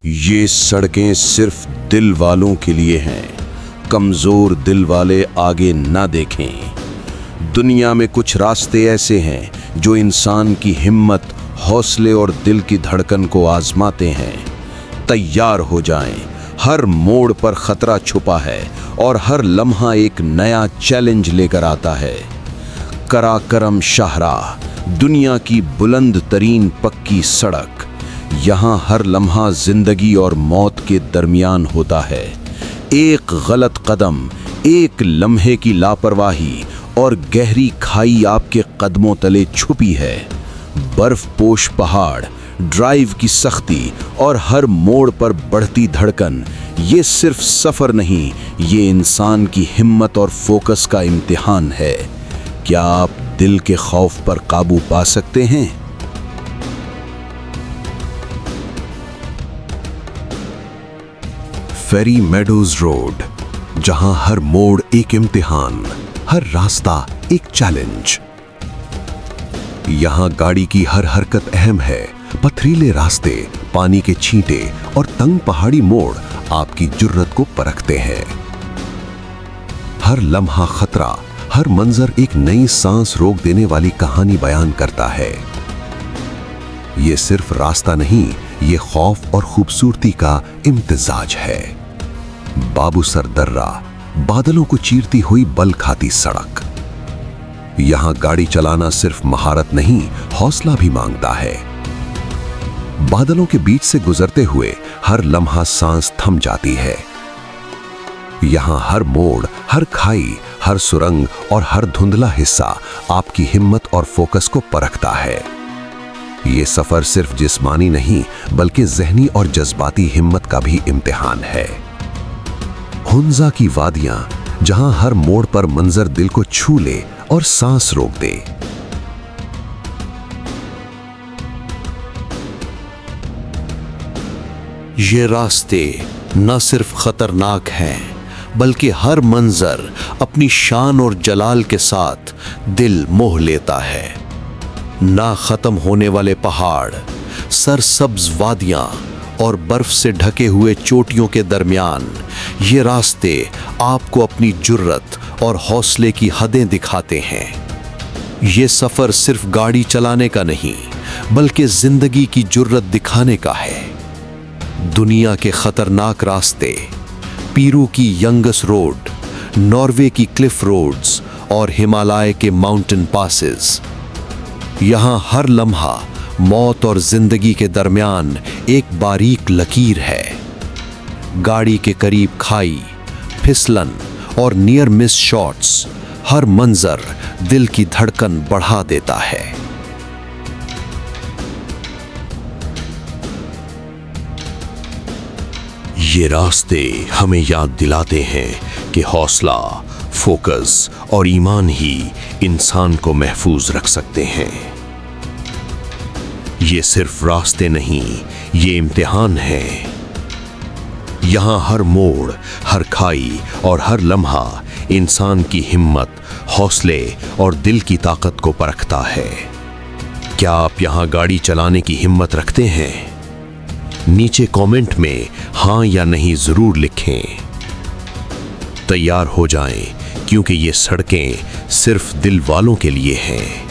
ये सड़कें सिर्फ दिल वालों के लिए हैं। कमज़ोर दिल वाले आगे ना देखें। दुनिया में कुछ रास्ते ऐसे हैं जो इंसान की हिम्मत, हौसले और दिल की धड़कन को आजमाते हैं। तैयार हो जाएं। हर मोड़ पर खतरा छुपा है और हर लम्हा एक नया चैलेंज लेकर आता है। कराकरम शाहराह, दुनिया की बुलंद तरीन पक्की सड़क। यहाँ हर लम्हा जिंदगी और मौत के दरमियान होता है। एक गलत कदम, एक लम्हे की लापरवाही और गहरी खाई आपके कदमों तले छुपी है। बर्फ पोश पहाड़, ड्राइव की सख्ती और हर मोड़ पर बढ़ती धड़कन, ये सिर्फ सफ़र नहीं, ये इंसान की हिम्मत और फोकस का इम्तिहान है। क्या आप दिल के खौफ पर काबू पा सकते हैं? फेरी मेडोज रोड, जहां हर मोड़ एक इम्तिहान, हर रास्ता एक चैलेंज। यहां गाड़ी की हर हरकत अहम है। पथरीले रास्ते, पानी के छींटे और तंग पहाड़ी मोड़ आपकी जुर्रत को परखते हैं। हर लम्हा खतरा, हर मंजर एक नई सांस रोक देने वाली कहानी बयान करता है। ये सिर्फ रास्ता नहीं, ये खौफ और खूबसूरती का इम्तिजाज है। बाबूसर दर्रा, बादलों को चीरती हुई बल खाती सड़क। यहां गाड़ी चलाना सिर्फ महारत नहीं, हौसला भी मांगता है। बादलों के बीच से गुजरते हुए हर लम्हा सांस थम जाती है। यहां हर मोड़, हर खाई, हर सुरंग और हर धुंधला हिस्सा आपकी हिम्मत और फोकस को परखता है। ये सफर सिर्फ जिस्मानी नहीं, बल्कि ज़हनी और जज्बाती हिम्मत का भी इम्तिहान है। हुंजा की वादियां, जहां हर मोड़ पर मंजर दिल को छू ले और सांस रोक दे। ये रास्ते न सिर्फ खतरनाक हैं, बल्कि हर मंजर अपनी शान और जलाल के साथ दिल मोह लेता है। ना खत्म होने वाले पहाड़, सरसब्ज वादियां और बर्फ से ढके हुए चोटियों के दरमियान ये रास्ते आपको अपनी जुर्रत और हौसले की हदें दिखाते हैं। ये सफर सिर्फ गाड़ी चलाने का नहीं, बल्कि जिंदगी की जुर्रत दिखाने का है। दुनिया के खतरनाक रास्ते, पीरू की यंगस रोड, नॉर्वे की क्लिफ रोड्स और हिमालय के माउंटेन पासेस। यहाँ हर लम्हा मौत और जिंदगी के दरमियान एक बारीक लकीर है। गाड़ी के करीब खाई, फिसलन और नियर मिस शॉट्स, हर मंजर दिल की धड़कन बढ़ा देता है। ये रास्ते हमें याद दिलाते हैं कि हौसला, फोकस और ईमान ही इंसान को महफूज रख सकते हैं। ये सिर्फ रास्ते नहीं, ये इम्तिहान है। यहाँ हर मोड़, हर खाई और हर लम्हा इंसान की हिम्मत, हौसले और दिल की ताकत को परखता है। क्या आप यहाँ गाड़ी चलाने की हिम्मत रखते हैं? नीचे कमेंट में हाँ या नहीं जरूर लिखें। तैयार हो जाएं, क्योंकि ये सड़कें सिर्फ दिल वालों के लिए हैं।